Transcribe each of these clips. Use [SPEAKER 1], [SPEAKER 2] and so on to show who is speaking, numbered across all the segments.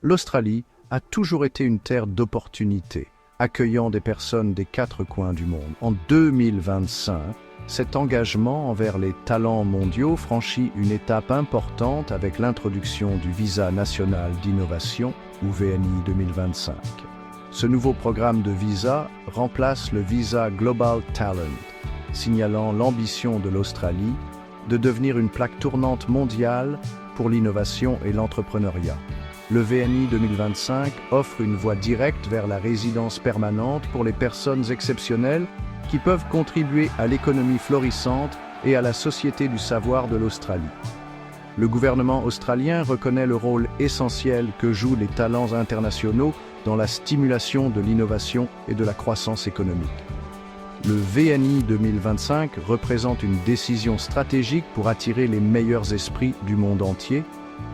[SPEAKER 1] l'Australie a toujours été une terre d'opportunités, accueillant des personnes des quatre coins du monde. En 2025, cet engagement envers les talents mondiaux franchit une étape importante avec l'introduction du Visa national d'innovation, ou VNI 2025. Ce nouveau programme de visa remplace le Visa Global Talent, signalant l'ambition de l'Australie de devenir une plaque tournante mondiale pour l'innovation et l'entrepreneuriat. Le VNI 2025 offre une voie directe vers la résidence permanente pour les personnes exceptionnelles qui peuvent contribuer à l'économie florissante et à la société du savoir de l'Australie. Le gouvernement australien reconnaît le rôle essentiel que jouent les talents internationaux dans la stimulation de l'innovation et de la croissance économique. Le VNI 2025 représente une décision stratégique pour attirer les meilleurs esprits du monde entier,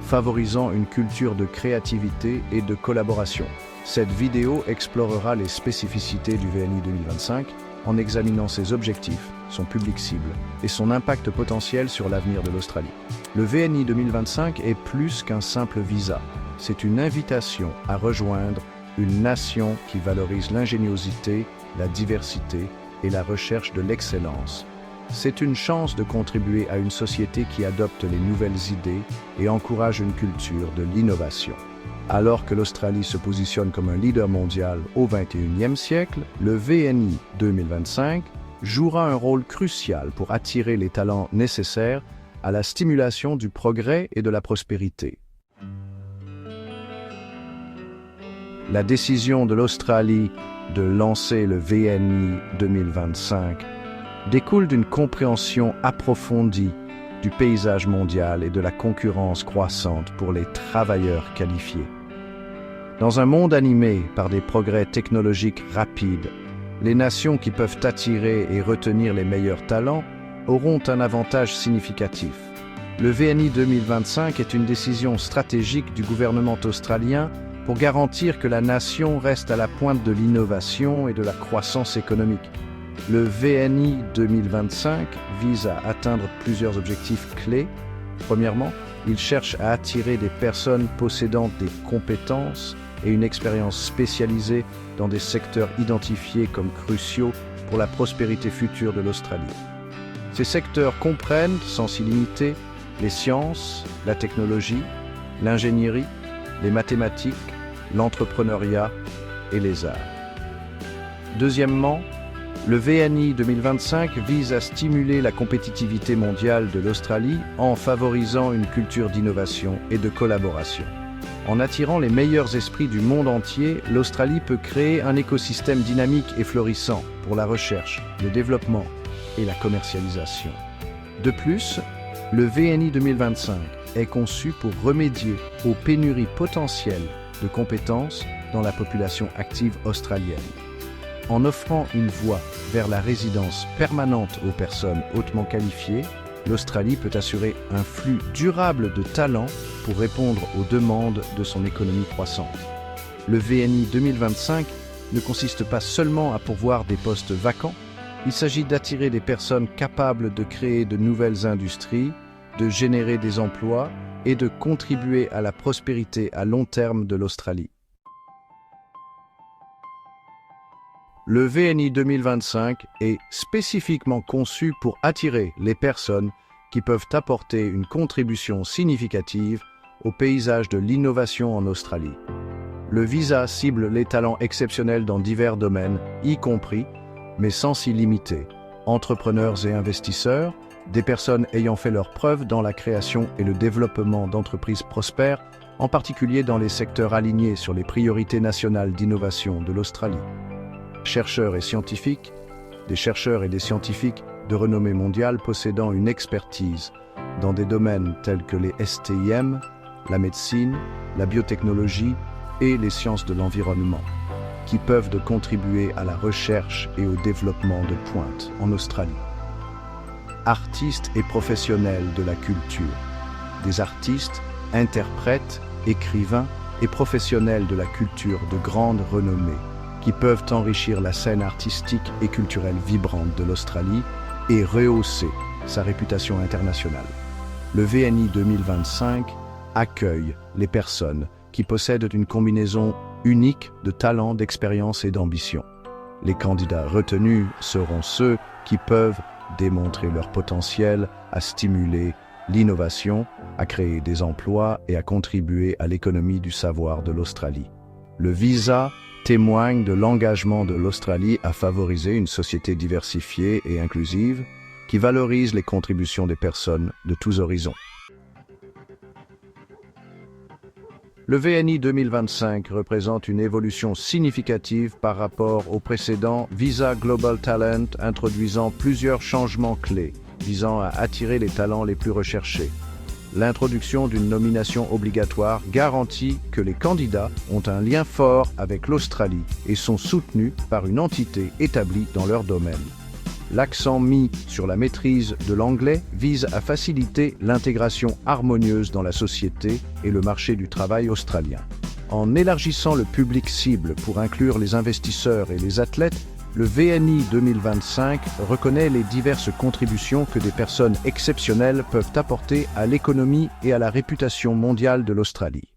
[SPEAKER 1] favorisant une culture de créativité et de collaboration. Cette vidéo explorera les spécificités du VNI 2025 en examinant ses objectifs, son public cible et son impact potentiel sur l'avenir de l'Australie. Le VNI 2025 est plus qu'un simple visa. C'est une invitation à rejoindre une nation qui valorise l'ingéniosité, la diversité et la recherche de l'excellence. C'est une chance de contribuer à une société qui adopte les nouvelles idées et encourage une culture de l'innovation. Alors que l'Australie se positionne comme un leader mondial au XXIe siècle, le VNI 2025 jouera un rôle crucial pour attirer les talents nécessaires à la stimulation du progrès et de la prospérité. La décision de l'Australie de lancer le VNI 2025 découle d'une compréhension approfondie du paysage mondial et de la concurrence croissante pour les travailleurs qualifiés. Dans un monde animé par des progrès technologiques rapides, les nations qui peuvent attirer et retenir les meilleurs talents auront un avantage significatif. Le VNI 2025 est une décision stratégique du gouvernement australien pour garantir que la nation reste à la pointe de l'innovation et de la croissance économique. Le VNI 2025 vise à atteindre plusieurs objectifs clés. Premièrement, il cherche à attirer des personnes possédant des compétences et une expérience spécialisée dans des secteurs identifiés comme cruciaux pour la prospérité future de l'Australie. Ces secteurs comprennent, sans s'y limiter, les sciences, la technologie, l'ingénierie, les mathématiques, l'entrepreneuriat et les arts. Deuxièmement, le VNI 2025 vise à stimuler la compétitivité mondiale de l'Australie en favorisant une culture d'innovation et de collaboration. En attirant les meilleurs esprits du monde entier, l'Australie peut créer un écosystème dynamique et florissant pour la recherche, le développement et la commercialisation. De plus, le VNI 2025 est conçu pour remédier aux pénuries potentielles de compétences dans la population active australienne. En offrant une voie vers la résidence permanente aux personnes hautement qualifiées, l'Australie peut assurer un flux durable de talents pour répondre aux demandes de son économie croissante. Le VNI 2025 ne consiste pas seulement à pourvoir des postes vacants, il s'agit d'attirer des personnes capables de créer de nouvelles industries, de générer des emplois et de contribuer à la prospérité à long terme de l'Australie. Le VNI 2025 est spécifiquement conçu pour attirer les personnes qui peuvent apporter une contribution significative au paysage de l'innovation en Australie. Le visa cible les talents exceptionnels dans divers domaines, y compris, mais sans s'y limiter, entrepreneurs et investisseurs, des personnes ayant fait leurs preuves dans la création et le développement d'entreprises prospères, en particulier dans les secteurs alignés sur les priorités nationales d'innovation de l'Australie. Chercheurs et scientifiques, des chercheurs et des scientifiques de renommée mondiale possédant une expertise dans des domaines tels que les STIM, la médecine, la biotechnologie et les sciences de l'environnement, qui peuvent contribuer à la recherche et au développement de pointe en Australie. Artistes et professionnels de la culture, des artistes, interprètes, écrivains et professionnels de la culture de grande renommée, qui peuvent enrichir la scène artistique et culturelle vibrante de l'Australie et rehausser sa réputation internationale. Le VNI 2025 accueille les personnes qui possèdent une combinaison unique de talent, d'expérience et d'ambition. Les candidats retenus seront ceux qui peuvent démontrer leur potentiel à stimuler l'innovation, à créer des emplois et à contribuer à l'économie du savoir de l'Australie. Le visa témoigne de l'engagement de l'Australie à favoriser une société diversifiée et inclusive qui valorise les contributions des personnes de tous horizons. Le VNI 2025 représente une évolution significative par rapport au précédent Visa Global Talent, introduisant plusieurs changements clés visant à attirer les talents les plus recherchés. L'introduction d'une nomination obligatoire garantit que les candidats ont un lien fort avec l'Australie et sont soutenus par une entité établie dans leur domaine. L'accent mis sur la maîtrise de l'anglais vise à faciliter l'intégration harmonieuse dans la société et le marché du travail australien. En élargissant le public cible pour inclure les investisseurs et les athlètes, le VNI 2025 reconnaît les diverses contributions que des personnes exceptionnelles peuvent apporter à l'économie et à la réputation mondiale de l'Australie.